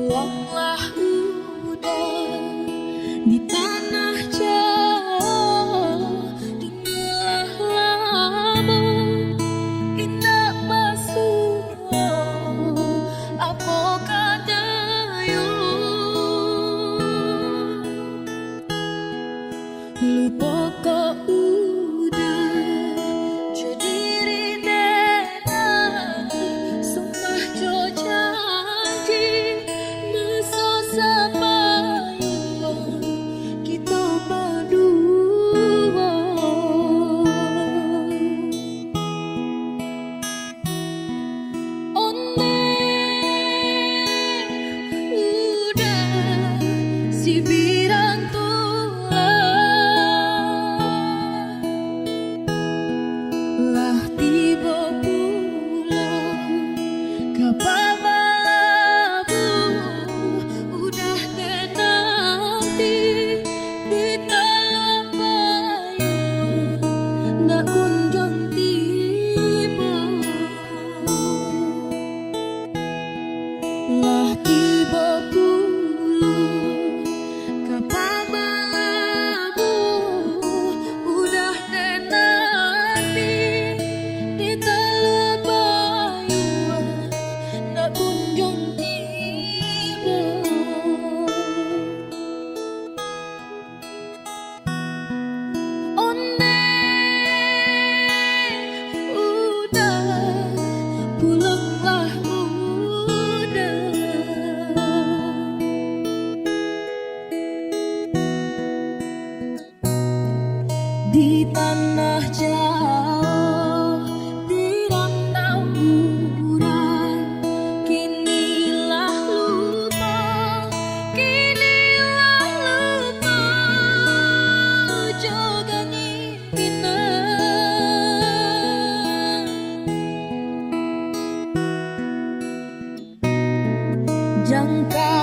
Pulanglah udah di tanah jauh, tinggallah lamu indah basuh apa kadayung lupa kau udah jadi ridena sumpah jo janji masa sapayung kita berdua one udah si birang lah tiba pulang ke Pabalabu udah nanti di Talabayung ndak kunjung tiba lah tiba pulang ke Pabalabu udah nanti di Talabayung ndak kunjung tiba one udah pulanglah udah di tanah jauh di rantau murah kinilah lupa jaga nyimpinan jangka